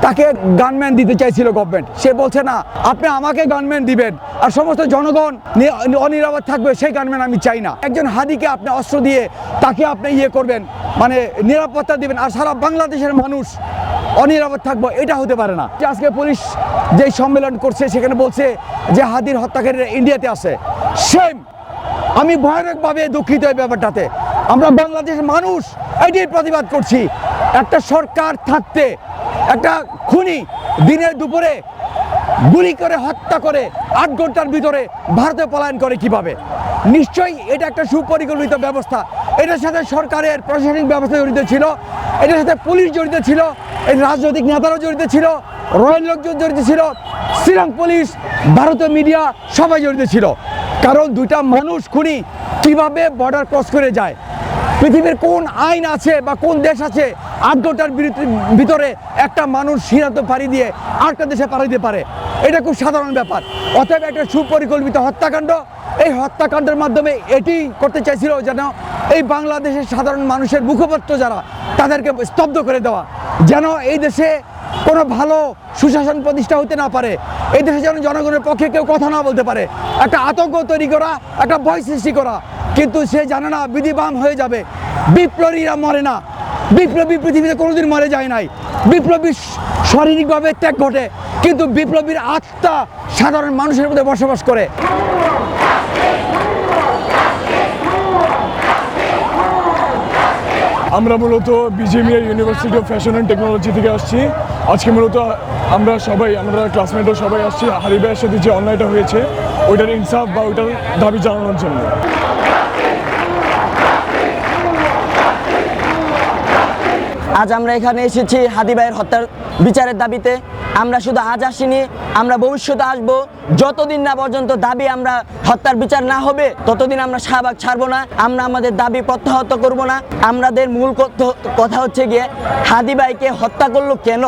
তাকে গানম্যান দিতে চাইছিল গভর্নমেন্ট, সে বলছে না আপনি আমাকে গানম্যান দিবেন আর সমস্ত জনগণ অনিরাপদ থাকবে, সেই গানম্যান আমি চাই না। একজন হাদিকে আপনি অস্ত্র দিয়ে তাকে আপনি ইয়ে করবেন, মানে নিরাপত্তা দিবেন আর সারা বাংলাদেশের মানুষ অনিরাপদ থাকবো, এটা হতে পারে না। আজকে পুলিশ যেই সম্মেলন করছে সেখানে বলছে যে হাদির হত্যাকারীরা ইন্ডিয়াতে আছে। সেম, আমি ভয়ানকভাবে দুঃখিত এই ব্যাপারটাতে। আমরা বাংলাদেশের মানুষ এটাই প্রতিবাদ করছি। একটা সরকার থাকতে একটা খুনি দিনের দুপুরে গুলি করে হত্যা করে 8 ঘন্টার ভিতরে ভারতে পলায়ন করে কিভাবে? নিশ্চয়ই এটা একটা সুপরিকল্পিত ব্যবস্থা। এটার সাথে সরকারের প্রশাসনিক ব্যবস্থা জড়িত ছিল, এটার সাথে পুলিশ জড়িত ছিল, এই রাজনৈতিক নেতারা জড়িত ছিল, রয়্যাল লোকজন জড়িত ছিল, শ্রীলঙ্কা পুলিশ, ভারতীয় মিডিয়া সবাই জড়িত ছিল। কারণ দুইটা মানুষ খুনি কিভাবে বর্ডার ক্রস করে যায়? পৃথিবীর কোন আইন আছে বা কোন দেশ আছে 8 ঘন্টার ভিতরে একটা মানুষ সীমান্ত পাড়ি দিয়ে আরেকটা দেশে পাড়ি দিতে পারে? এটা খুব সাধারণ ব্যাপার। অতএব একটা সুপরিকল্পিত হত্যাকাণ্ড। এই হত্যাকাণ্ডের মাধ্যমে এটি করতে চাইছিল যেন এই বাংলাদেশের সাধারণ মানুষের মুখপাত্র যারা, তাদেরকে স্তব্ধ করে দেওয়া, যেন এই দেশে কোনো ভালো সুশাসন প্রতিষ্ঠা হতে না পারে, এই দেশে যেন জনগণের পক্ষে কেউ কথা না বলতে পারে, একটা আতঙ্ক তৈরি করা, একটা ভয় সৃষ্টি করা। কিন্তু সে জানে না বিধিবাম হয়ে যাবে। বিপ্লবীরা মরে না, বিপ্লবী পৃথিবীতে কোনোদিন মরে যায় নাই। বিপ্লবীর শারীরিকভাবে ত্যাগ ঘটে, কিন্তু বিপ্লবীর আত্মা সাধারণ মানুষের মধ্যে বসবাস করে। আমরা মূলত BGMEA university of fashion and technology থেকে আসছি। আজকে মূলত আমরা ক্লাসমেটরা সবাই আসছি হাদি ভাইয়ের সাথে যে অন্যায়টা হয়েছে ওইটার ইনসাফ বা ওইটার দাবি জানানোর জন্য। আজ আমরা এখানে এসেছি হাদি ভাইয়ের হত্যার বিচারের দাবিতে। আমরা শুধু আজ আসিনি, আমরা ভবিষ্যতে আসব। যতদিন না পর্যন্ত দাবি আমরা হত্যার বিচার না হবে ততদিন আমরা শাহবাগ ছাড়বো না, আমরা আমাদের দাবি প্রত্যাহত করব না। আমাদের মূল কথা হচ্ছে গিয়ে হাদি ভাইকে হত্যা করলো কেন,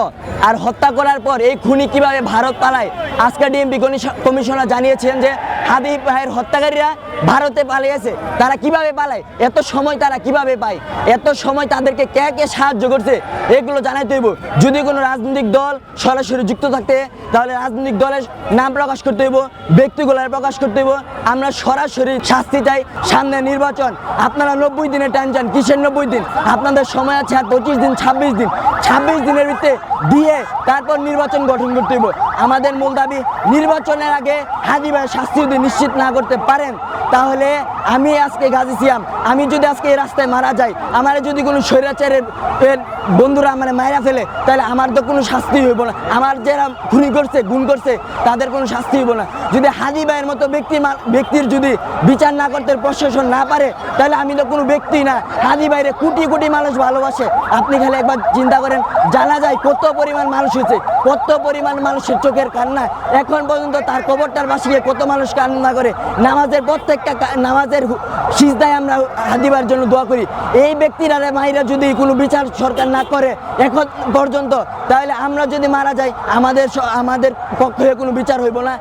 আর হত্যা করার পর এই খুনি কিভাবে ভারত পালায়। আজকে ডিএমপি কমিশনার জানিয়েছেন যে হাদি ভাইয়ের হত্যাকারীরা ভারতে পালিয়েছে। তারা কিভাবে পালায়, এত সময় তারা কিভাবে পায়, এত সময় তাদেরকে কে কে সাহায্য করছে এগুলো জানাইতে হইব। যদি কোনো রাজনৈতিক দল সরাসরি যুক্ত থাকতে তাহলে রাজনৈতিক দলের নাম প্রকাশ করতে হইব, ব্যক্তিগুলোর প্রকাশ করতে হইব। আমরা সরাসরি শাস্তি চাই। সামনে নির্বাচন, আপনারা 90 দিনের টেনশন, কিসের 90 দিন? আপনাদের সময় আছে আর 25 দিন, 26 দিন। 26 দিনের ভিতরে দিয়ে তারপর নির্বাচন গঠন করতে হইব। আমাদের মূল দাবি নির্বাচনের আগে হাদি ভাই শাস্তি যদি নিশ্চিত না করতে পারেন তাহলে আমি আজকে গাজী সিয়াম, আমি যদি আজকে এই রাস্তায় মারা যাই, আমার যদি কোনো স্বৈরাচারের বন্ধুরা আমার মায়েরা ফেলে তাহলে আমার তো কোনো শাস্তি হইব না। আমার যারা খুনি করছে, গুণ করছে তাদের কোনো শাস্তি হইব না। যদি হাদি ভাইয়ের মতো ব্যক্তির যদি বিচার না করতে প্রশাসন না পারে তাহলে আমি তো কোনো ব্যক্তি না। হাদি ভাইরে কোটি কোটি মানুষ ভালোবাসে। আপনি খালি একবার চিন্তা করেন, জানা যায় কত পরিমাণ মানুষ হয়েছে, কত পরিমাণ মানুষের চোখের কান্না। এখন পর্যন্ত তার কবরটার বাসিয়ে কত মানুষ কান্না করে। নামাজের প্রত্যেকটা নামাজের সিজদায় আমরা হাদি ভাইয়ের জন্য দোয়া করি। এই ব্যক্তিরা মাইরা যদি কোনো বিচার সরকার না করে এখন পর্যন্ত, তাহলে আমরা যদি মারা যাই আমাদের পক্ষে কোনো বিচার হইব না।